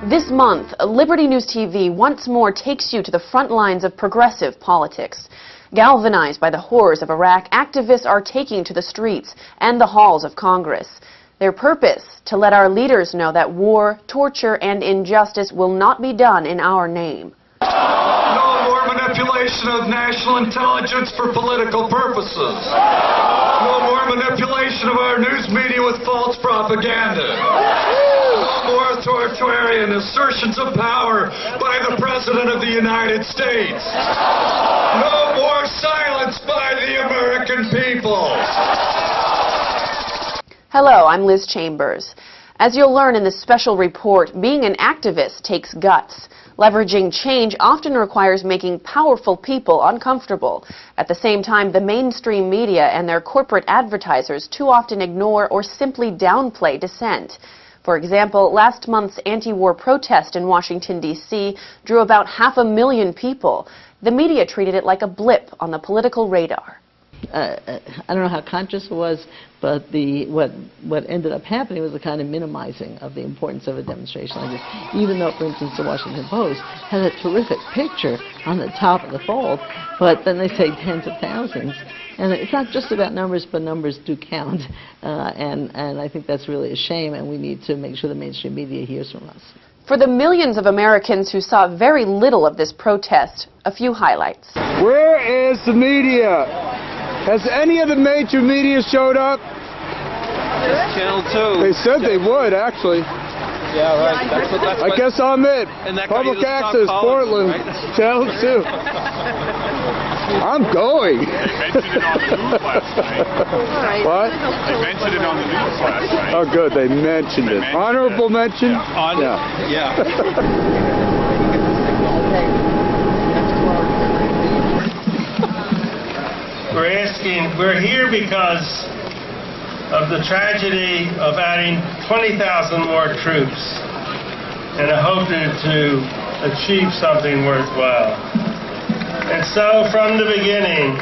This month, Liberty News TV once more takes you to the front lines of progressive politics. Galvanized by the horrors of Iraq, activists are taking to the streets and the halls of Congress. Their purpose, to let our leaders know that war, torture, and injustice will not be done in our name. No more manipulation of national intelligence for political purposes. No more manipulation of our news media with false propaganda. No more authoritarian assertions of power by the President of the United States. No more silence by the American people. Hello, I'm Liz Chambers. As you'll learn in this special report, being an activist takes guts. Leveraging change often requires making powerful people uncomfortable. At the same time, the mainstream media and their corporate advertisers too often ignore or simply downplay dissent. For example, last month's anti-war protest in Washington, D.C. drew about 500,000 people. The media treated it like a blip on the political radar. I don't know how conscious it was, but what ended up happening was a kind of minimizing of the importance of a demonstration like this. Even though, for instance, the Washington Post had a terrific picture on the top of the fold, but then they say tens of thousands. And it's not just about numbers, but numbers do count. And I think that's really a shame, and we need to make sure the mainstream media hears from us. For the millions of Americans who saw very little of this protest, a few highlights. Where is the media? Has any of the major media showed up? Channel 2. They said they would, actually. Yeah, right. That's I guess I'm it. Public Access, Portland, right? Channel 2. I'm going. They mentioned it on the news last night. What? They mentioned it on the news last night. Oh, good. They mentioned it. Honorable mention? Yeah. We're here because of the tragedy of adding 20,000 more troops in a hope to achieve something worthwhile. And so from the beginning,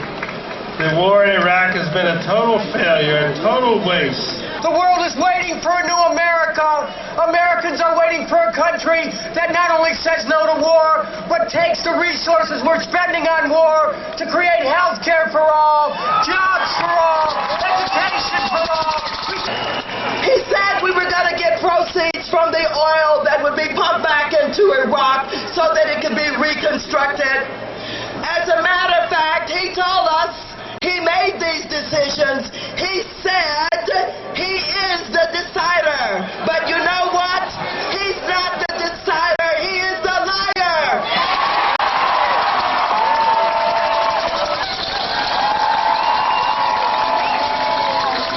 the war in Iraq has been a total failure and total waste. The world is waiting for a new America. Americans are waiting for a country that not only says no to war, but takes the resources we're spending on war to create health care for all, jobs for all, education for all. He said we were going to get proceeds from the oil that would be pumped back into Iraq so that it could be reconstructed. As a matter of fact, he told us he made these decisions. He said he is the decider. But you know what? He's not the decider. He is the liar.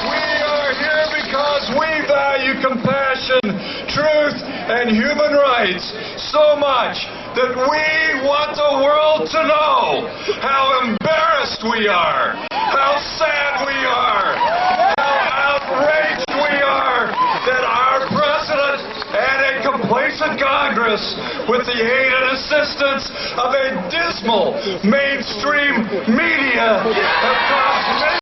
We are here because we value compassion, truth, and human rights so much that we want the world to know how embarrassed we are, how sad we are, how outraged we are that our president and a complacent Congress, with the aid and assistance of a dismal mainstream media, have caused many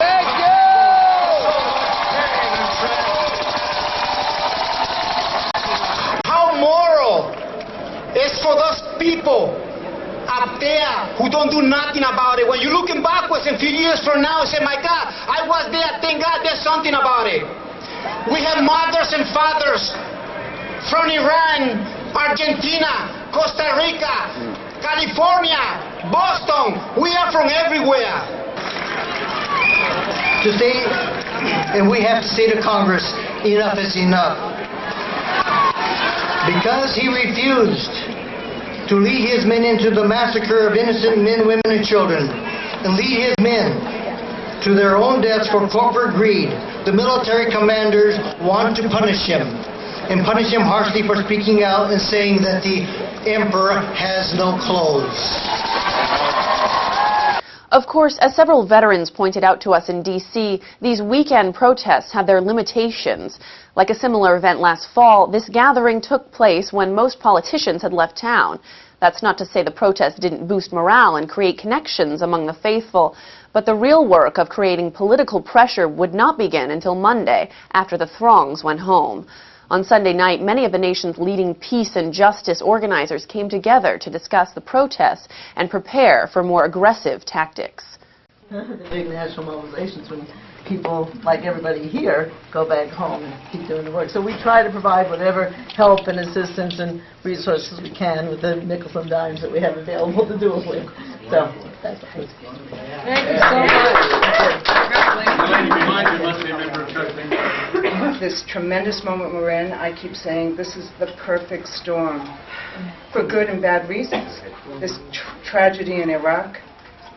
It's for those people up there who don't do nothing about it. When you're looking backwards a few years from now and say, my God, I was there, thank God there's something about it. We have mothers and fathers from Iran, Argentina, Costa Rica, California, Boston. We are from everywhere. To say, and we have to say to Congress, enough is enough. Because he refused to lead his men into the massacre of innocent men, women, and children, and lead his men to their own deaths for corporate greed, the military commanders want to punish him, and punish him harshly for speaking out and saying that the emperor has no clothes. Of course, as several veterans pointed out to us in D.C., these weekend protests have their limitations. Like a similar event last fall, this gathering took place when most politicians had left town. That's not to say the protest didn't boost morale and create connections among the faithful, but the real work of creating political pressure would not begin until Monday, after the throngs went home. On Sunday night, many of the nation's leading peace and justice organizers came together to discuss the protests and prepare for more aggressive tactics. The big national mobilizations when people, like everybody here, go back home and keep doing the work. So we try to provide whatever help and assistance and resources we can with the nickels and dimes that we have available to do it with. So, that's it. Thank you so much. This tremendous moment we're in, I keep saying this is the perfect storm for good and bad reasons. This tragedy in Iraq,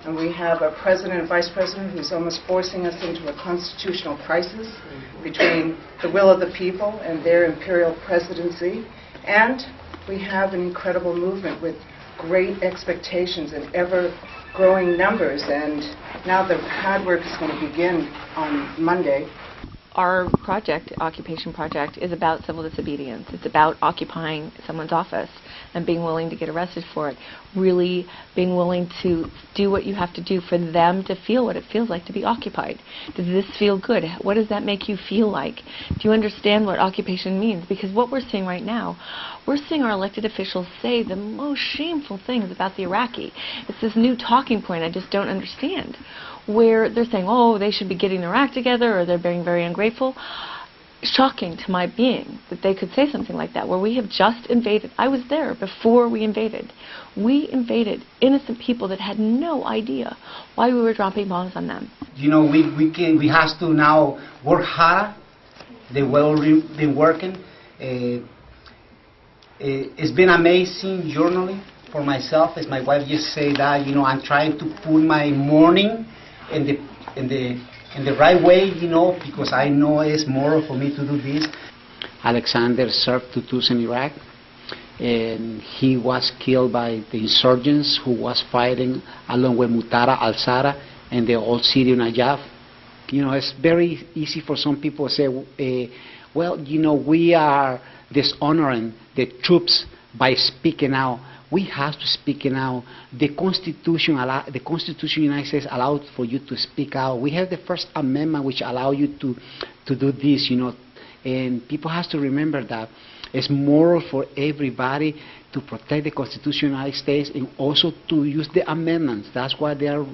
and we have a president and vice president who's almost forcing us into a constitutional crisis between the will of the people and their imperial presidency. And we have an incredible movement with great expectations and ever-growing numbers. And now the hard work is going to begin on Monday. Our project, Occupation Project, is about civil disobedience. It's about occupying someone's office and being willing to get arrested for it. Really being willing to do what you have to do for them to feel what it feels like to be occupied. Does this feel good? What does that make you feel like? Do you understand what occupation means? Because what we're seeing right now, we're seeing our elected officials say the most shameful things about the Iraqi. It's this new talking point I just don't understand, where they're saying, oh, they should be getting their act together, or they're being very ungrateful. Shocking to my being that they could say something like that, where we have just invaded. I was there before we invaded. We invaded innocent people that had no idea why we were dropping bombs on them. You know, we have to now work harder. They will been working. It's been amazing journey for myself. As my wife just said that, you know, I'm trying to put my morning in the right way, you know, because I know it's moral for me to do this. Alexander served 2 tours in Iraq, and he was killed by the insurgents who was fighting along with Muhtara al-Sara and the old city of Najaf. You know, it's very easy for some people to say, well, you know, we are dishonoring the troops by speaking out. We have to speak now. The Constitution of the United States allowed for you to speak out. We have the First Amendment which allow you to do this, you know. And people have to remember that it's moral for everybody to protect the Constitution of the United States and also to use the amendments. That's what they are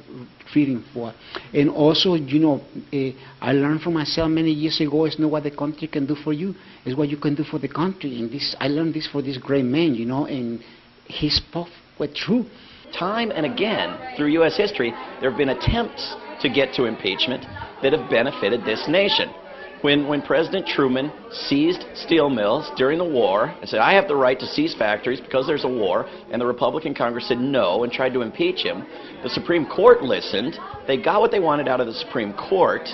treating for. And also, you know, I learned from myself many years ago, it's not what the country can do for you, it's what you can do for the country. And this, I learned this for this great man, you know, and he spoke with truth. Time and again, through U.S. history, there have been attempts to get to impeachment that have benefited this nation. When President Truman seized steel mills during the war and said, I have the right to seize factories because there's a war, and the Republican Congress said no and tried to impeach him, the Supreme Court listened. They got what they wanted out of the Supreme Court.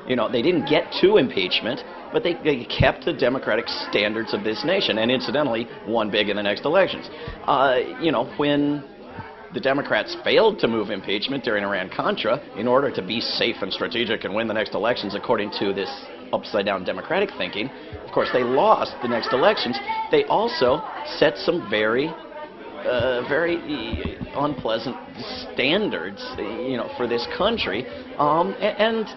You know, they didn't get to impeachment, but they kept the democratic standards of this nation, and incidentally, won big in the next elections. You know, when the Democrats failed to move impeachment during Iran-Contra in order to be safe and strategic and win the next elections according to this upside-down democratic thinking, of course, they lost the next elections. They also set some very unpleasant standards, you know, for this country, and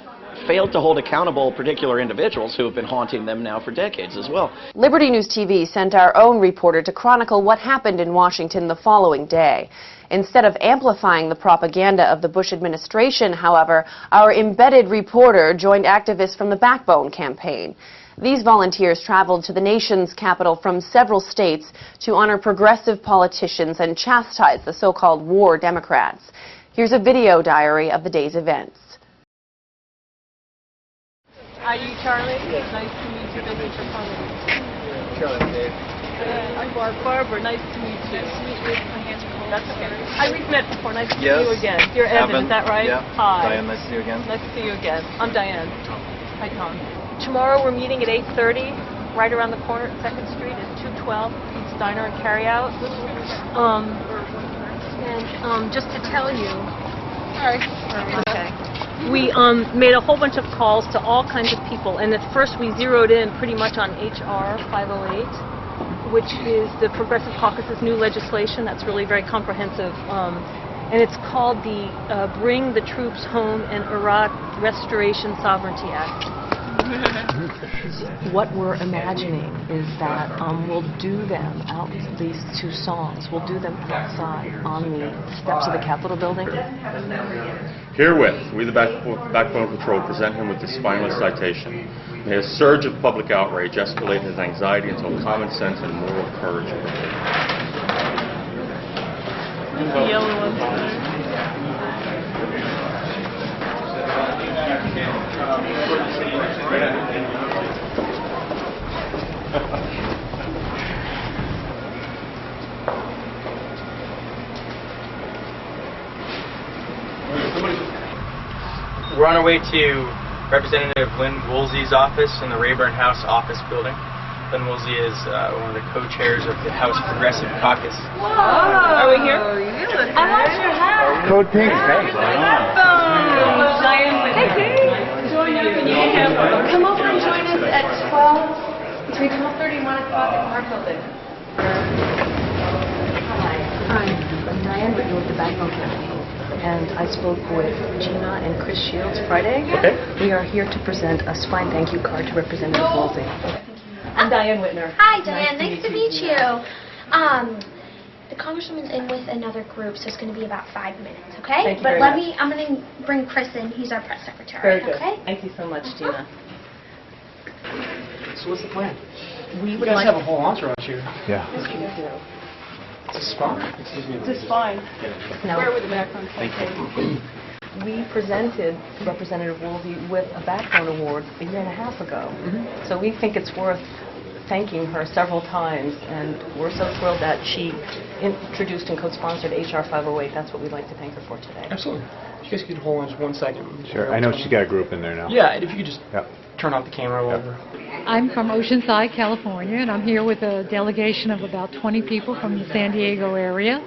failed to hold accountable particular individuals who have been haunting them now for decades as well. Liberty News TV sent our own reporter to chronicle what happened in Washington the following day. Instead of amplifying the propaganda of the Bush administration, however, our embedded reporter joined activists from the Backbone campaign. These volunteers traveled to the nation's capital from several states to honor progressive politicians and chastise the so-called war Democrats. Here's a video diary of the day's events. Are you Charlie? Nice to meet you. Thank you for coming. Charlie, Dave. I'm Barbara. Nice to meet you. Nice to meet you. My hands are cold. That's okay. We've met before. Nice to see you again. You're Evan, is that right? Yeah. Hi. Diane, nice to see you again. Nice to see you again. I'm Diane. Hi, Tom. Tomorrow we're meeting at 8:30, right around the corner at 2nd Street at 212 Pete's Diner and Carryout. Just to tell you. Sorry. Okay. We made a whole bunch of calls to all kinds of people, and at first we zeroed in pretty much on HR 508, which is the Progressive Caucus's new legislation that's really very comprehensive, and it's called the Bring the Troops Home and Iraq Restoration Sovereignty Act. What we're imagining is that we'll do them out, these two songs, we'll do them outside on the steps of the Capitol building. Herewith, we the Backbone Patrol present him with this spineless citation. May a surge of public outrage escalate his anxiety until common sense and moral courage prevail. The yellow one. We're on our way to Representative Lynn Woolsey's office in the Rayburn House office building. Lynn Woolsey is one of the co-chairs of the House Progressive Caucus. Whoa! Are we here? I want your hat. Code pink. Thank you. Join us and you can have Come over and join us at 12, between 12:30 and 1 o'clock at Park Building. Hi, I'm Diane Whitney with the Backbone Campaign, and I spoke with Gina and Chris Shields Friday. Okay. We are here to present a spine thank you card to Representative Woolsey. I'm Diane Whitner. Hi, Diane. Nice to meet you. The Congresswoman's in with another group, so it's going to be about 5 minutes, okay? Thank you but very much. I'm going to bring Chris in. He's our press secretary, Very good. okay? Thank you so much, Gina. So what's the plan? We You would guys like have a whole entourage here. Yeah. Yes, we do. It's a spine. Excuse me. It's fine. Now, Where would the background Thank you. we presented Representative Woolsey with a Backbone Award a year and a half ago. So we think it's worth thanking her several times, and we're so thrilled that she introduced and co-sponsored HR 508. That's what we'd like to thank her for today. Absolutely. If you guys could hold on just 1 second. Sure. I know she's got a group in there now. Yeah, if you could just Yep. turn off the camera over. I'm from Oceanside, California, and I'm here with a delegation of about 20 people from the San Diego area.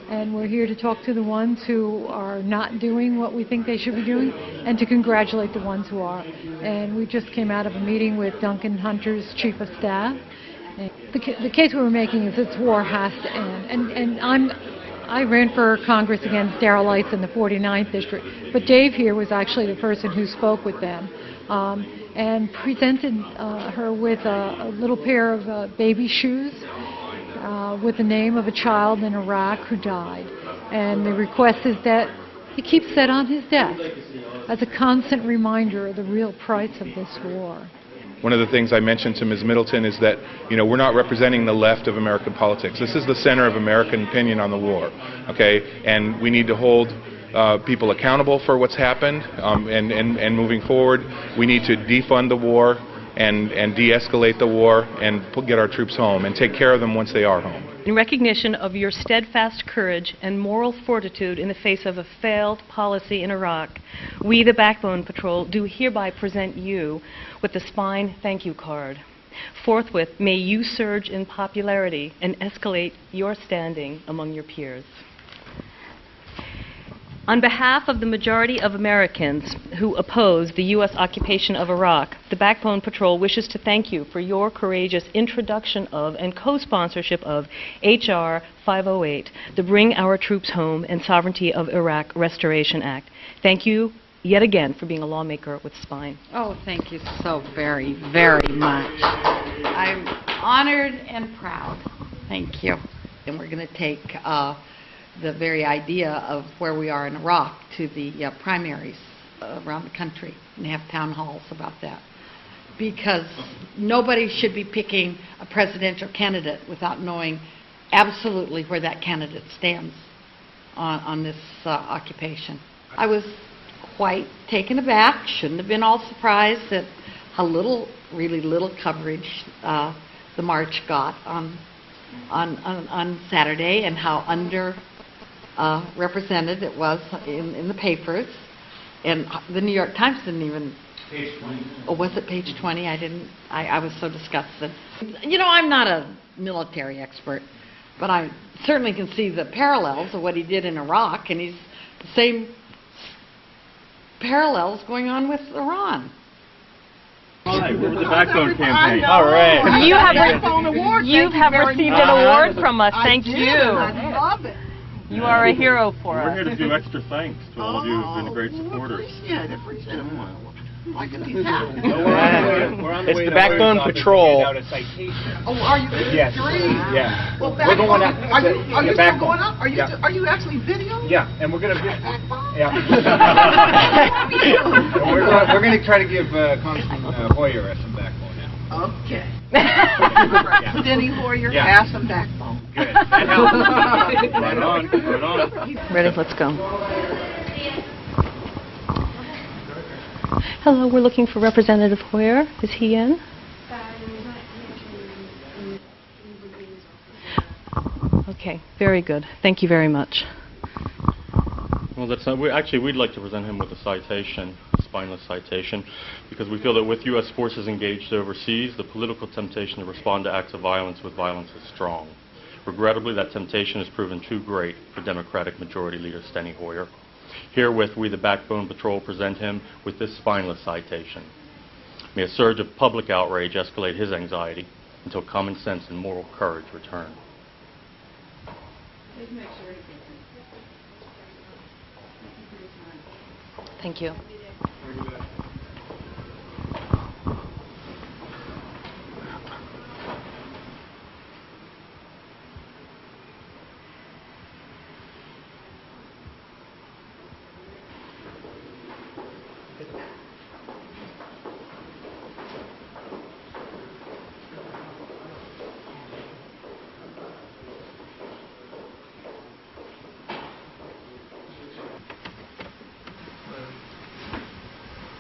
And we're here to talk to the ones who are not doing what we think they should be doing, and to congratulate the ones who are. And we just came out of a meeting with Duncan Hunter's Chief of Staff. And the case we were making is this war has to end. And I ran for Congress against Darrell Lights in the 49th District, but Dave here was actually the person who spoke with them. And presented her with a little pair of baby shoes with the name of a child in Iraq who died. And the request is that he keeps that on his desk as a constant reminder of the real price of this war. One of the things I mentioned to Ms. Middleton is that, we're not representing the left of American politics. This is the center of American opinion on the war, okay? And we need to hold people accountable for what's happened, and moving forward, we need to defund the war and de-escalate the war and get our troops home and take care of them once they are home. In recognition of your steadfast courage and moral fortitude in the face of a failed policy in Iraq, we, the Backbone Patrol, do hereby present you with the Spine Thank You Card. Forthwith, may you surge in popularity and escalate your standing among your peers. On behalf of the majority of Americans who oppose the U.S. occupation of Iraq, the Backbone Patrol wishes to thank you for your courageous introduction of and co-sponsorship of H.R. 508, the Bring Our Troops Home and Sovereignty of Iraq Restoration Act. Thank you yet again for being a lawmaker with Spine. Oh, thank you so very, very much. I'm honored and proud. Thank you. And we're going to take the very idea of where we are in Iraq to the primaries around the country and have town halls about that. Because nobody should be picking a presidential candidate without knowing absolutely where that candidate stands on this occupation. I was quite taken aback, shouldn't have been all surprised at how little, really little coverage the march got on Saturday, and how represented it was in the papers. And the New York Times didn't even... Page 20. Oh, was it page 20? I was so disgusted. I'm not a military expert, but I certainly can see the parallels of what he did in Iraq, and he's the same parallels going on with Iran. Hi, we're the Backbone Campaign. All right. You have received an award from us. Thank you. I love it. You are a hero for us. We're here to do extra thanks to all of you who've been great supporters. Yeah, Why can he tell? It's the Backbone Patrol. Oh, are you? Yes. Yeah. Well, We're going up. Are you still Backbone. going up? Are you? Yeah. Are you actually videoing? Yeah, and we're gonna. Yeah. We're gonna try to give Congressman Hoyer some backbone now. Okay. Denny Hoyer, Yeah. have some backbone. Good. That helps. Right on. Right on. Ready? Let's go. Hello, we're looking for Representative Hoyer. Is he in? Okay, very good. Thank you very much. Well, that's not, we'd like to present him with a citation, a spineless citation, because we feel that with U.S. forces engaged overseas, the political temptation to respond to acts of violence with violence is strong. Regrettably, that temptation has proven too great for Democratic Majority Leader Steny Hoyer. Herewith, we, the Backbone Patrol, present him with this spineless citation. May a surge of public outrage escalate his anxiety until common sense and moral courage return. Thank you.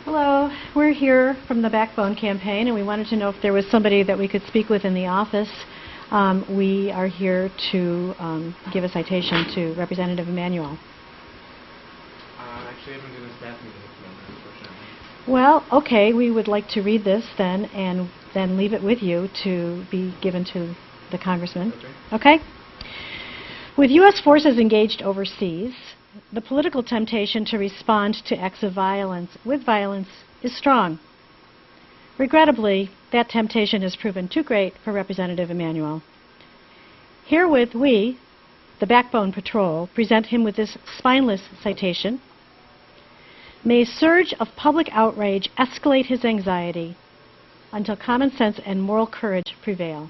Hello, we're here from the Backbone campaign, and we wanted to know if there was somebody that we could speak with in the office. We are here to give a citation to Representative Emanuel. Actually, I'm doing a staff meeting at the moment, unfortunately. Well, okay, we would like to read this then, and then leave it with you to be given to the congressman. Okay? With U.S. forces engaged overseas, the political temptation to respond to acts of violence with violence is strong. Regrettably, that temptation has proven too great for Representative Emanuel. Herewith, we, the Backbone Patrol, present him with this spineless citation. May a surge of public outrage escalate his anxiety until common sense and moral courage prevail.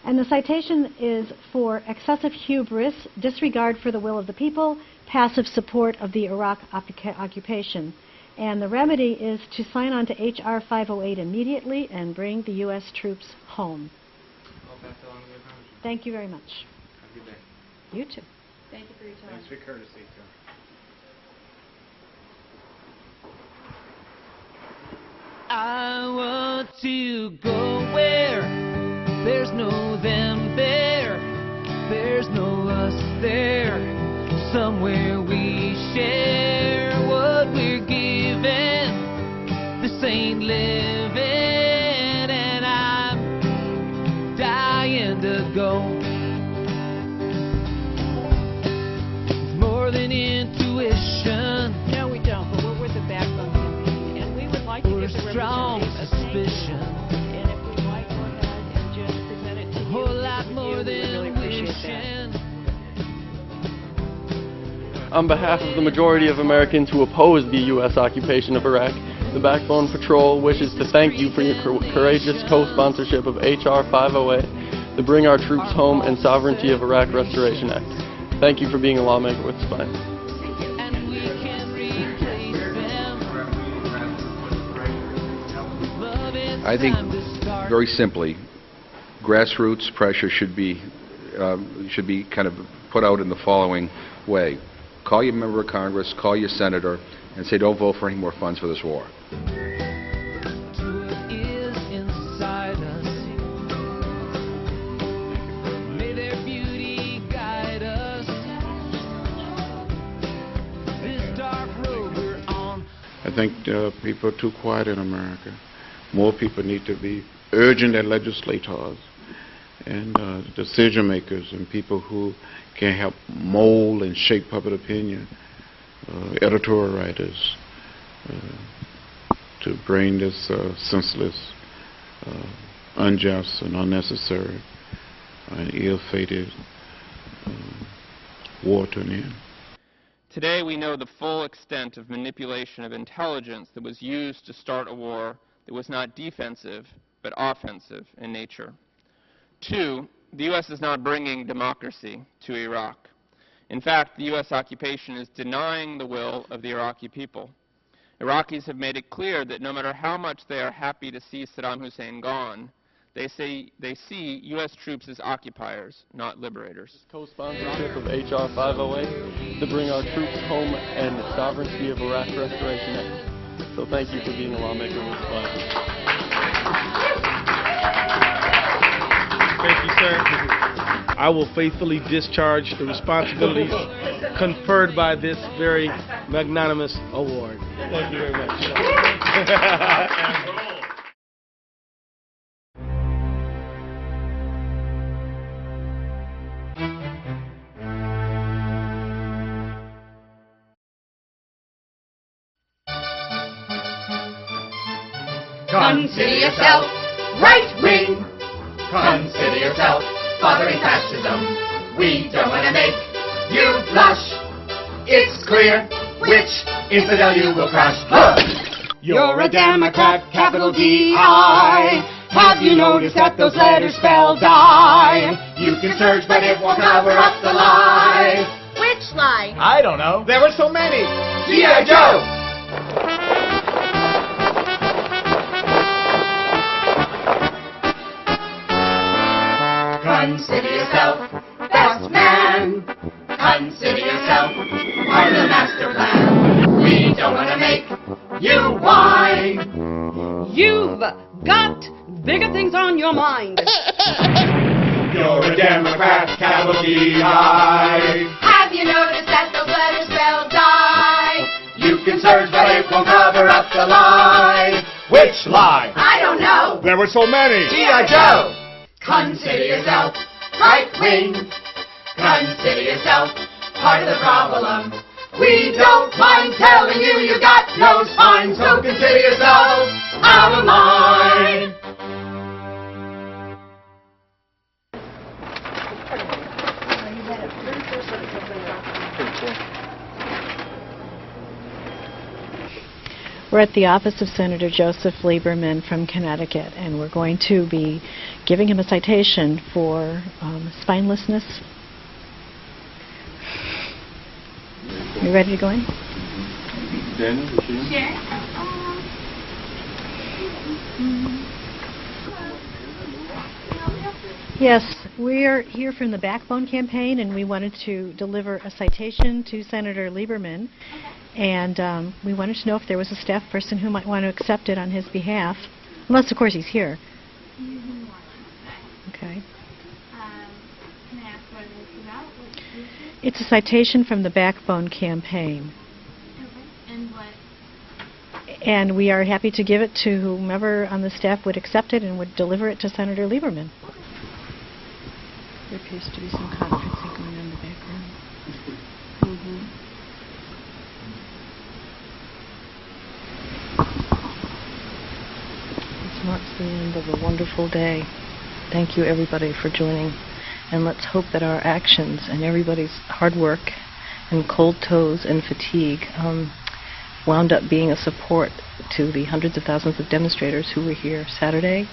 And the citation is for excessive hubris, disregard for the will of the people, passive support of the Iraq occupation. And the remedy is to sign on to H.R. 508 immediately and bring the U.S. troops home. Thank you very much. Have a good day. You too. Thank you for your time. Thanks for your courtesy, too. I want to go where there's no them there, there's no us there, somewhere we share what we're given. This ain't living, and I'm dying to go. It's more than intuition. No, we don't, but we're with the Backbone campaign, and we would like to give the strong representative suspicion. And if we might go ahead and just present it to you, Whole lot more we would really than appreciate that. On behalf of the majority of Americans who oppose the U.S. occupation of Iraq, the Backbone Patrol wishes to thank you for your courageous co-sponsorship of H.R. 508, the Bring Our Troops Home and Sovereignty of Iraq Restoration Act. Thank you for being a lawmaker with spine. I think, very simply, grassroots pressure should be kind of put out in the following way. Call your member of Congress, call your senator, and say don't vote for any more funds for this war. I think people are too quiet in America. More people need to be urging their legislators and decision makers and people who can help mold and shape public opinion, editorial writers, to bring this senseless, unjust and unnecessary and ill-fated war to an end. Today we know the full extent of manipulation of intelligence that was used to start a war that was not defensive but offensive in nature. 2, the U.S. is not bringing democracy to Iraq. In fact, the U.S. occupation is denying the will of the Iraqi people. Iraqis have made it clear that no matter how much they are happy to see Saddam Hussein gone, they see U.S. troops as occupiers, not liberators. Co-sponsorship of H.R. 508, the Bring Our Troops Home and the Sovereignty of Iraq Restoration Act. So thank you for being a lawmaker in this body. Thank you, sir. I will faithfully discharge the responsibilities conferred by this very magnanimous award. Thank you very much. Consider yourself right wing. Consider yourself fathering fascism. We don't want to make you blush. It's clear which infidel you will crush. You're a Democrat, capital D-I. Have you noticed that those letters spell die? You can search, but it won't cover up the lie. Which lie? I don't know. There were so many. G.I. Joe! Consider yourself best man. Consider yourself part of the master plan. We don't want to make you whine. You've got bigger things on your mind. You're a Democrat, capital D-I. Have you noticed that those letters spell die? You can search, but it won't cover up the lie. Which lie? I don't know. There were so many. G.I. Joe! Consider yourself right wing. Consider yourself part of the problem. We don't mind telling you you got no spine, so consider yourself out of line. We're at the office of Senator Joseph Lieberman from Connecticut, and we're going to be giving him a citation for spinelessness. You ready to go in? Daniel, Yes, we're here from the Backbone Campaign, and we wanted to deliver a citation to Senator Lieberman. And we wanted to know if there was a staff person who might want to accept it on his behalf. Unless, of course, he's here. Okay. Can I ask what it is about? It's a citation from the Backbone Campaign. Okay. And what? And we are happy to give it to whomever on the staff would accept it and would deliver it to Senator Lieberman. There appears to be some conferencing going on in the background. This marks the end of a wonderful day. Thank you, everybody, for joining. And let's hope that our actions and everybody's hard work and cold toes and fatigue wound up being a support to the hundreds of thousands of demonstrators who were here Saturday.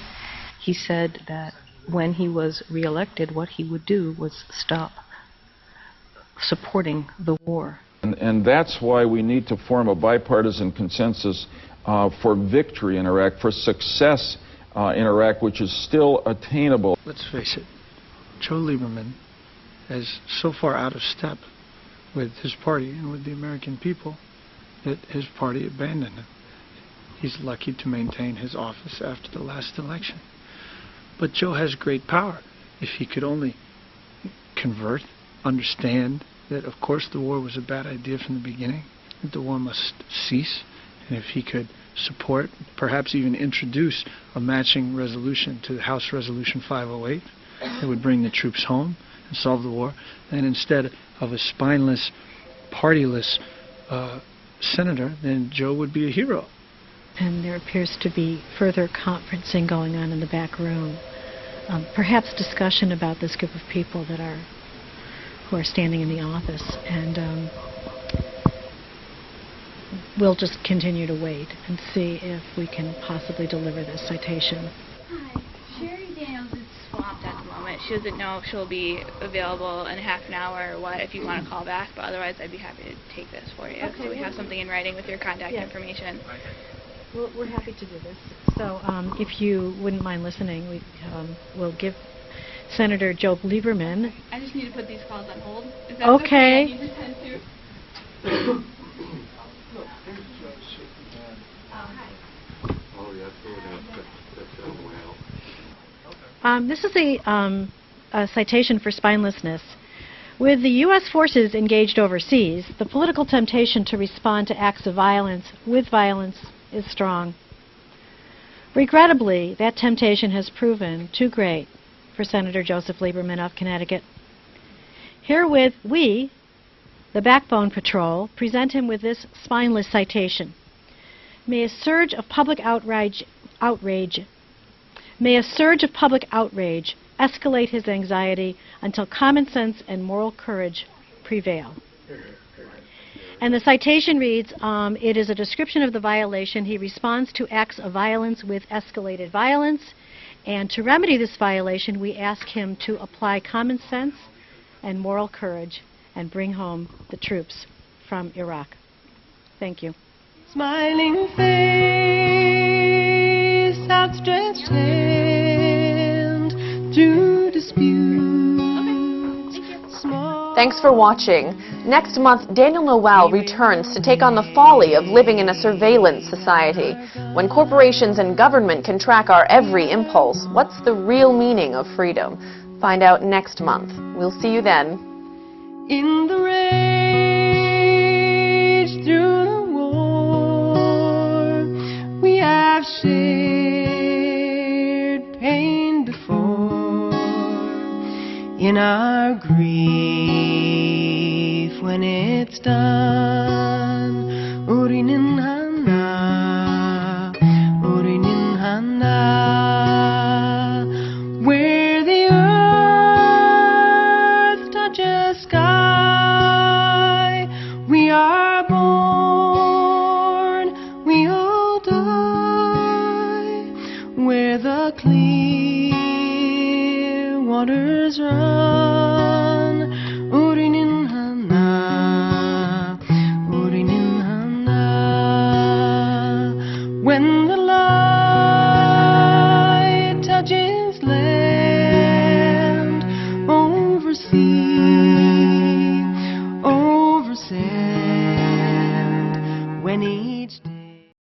He said that when he was reelected, what he would do was stop supporting the war. And that's why we need to form a bipartisan consensus for victory in Iraq, for success in Iraq, which is still attainable. Let's face it, Joe Lieberman is so far out of step with his party and with the American people that his party abandoned him. He's lucky to maintain his office after the last election. But Joe has great power. If he could only convert, understand that, of course, the war was a bad idea from the beginning, that the war must cease, and if he could support, perhaps even introduce a matching resolution to the House Resolution 508 that would bring the troops home and solve the war, then instead of a spineless, partyless senator, then Joe would be a hero. And there appears to be further conferencing going on in the back room. Perhaps discussion about this group of people that who are standing in the office. And we'll just continue to wait and see if we can possibly deliver this citation. Hi. Sherry Daniels is swamped at the moment. She doesn't know if she'll be available in half an hour or what, if you want to call back, but otherwise I'd be happy to take this for you. Okay, So we have something in writing with your contact information. We're happy to do this. So if you wouldn't mind listening, we'll give Senator Joe Lieberman. I just need to put these calls on hold. Is that Okay. I need to send to. This is a citation for spinelessness. With the U.S. forces engaged overseas, the political temptation to respond to acts of violence with violence is strong. Regrettably, that temptation has proven too great for Senator Joseph Lieberman of Connecticut. Herewith, we, the Backbone Patrol, present him with this spineless citation. May a surge of public outrage escalate his anxiety until common sense and moral courage prevail. And the citation reads, it is a description of the violation. He responds to acts of violence with escalated violence. And to remedy this violation, we ask him to apply common sense and moral courage and bring home the troops from Iraq. Thank you. Smiling face, outstretched hand, through disputes. Thanks for watching. Next month, Daniel Noel returns to take on the folly of living in a surveillance society. When corporations and government can track our every impulse, what's the real meaning of freedom? Find out next month. We'll see you then. In the rage through the war, we have shared pain before. In our grief, when it's done, Urinin Hana, Urinin Hana, where the earth touches sky, we are born, we all die, where the clear waters run, Urinin Hana, Urinin Hana, when the light touches land, over sea, over sand, when each day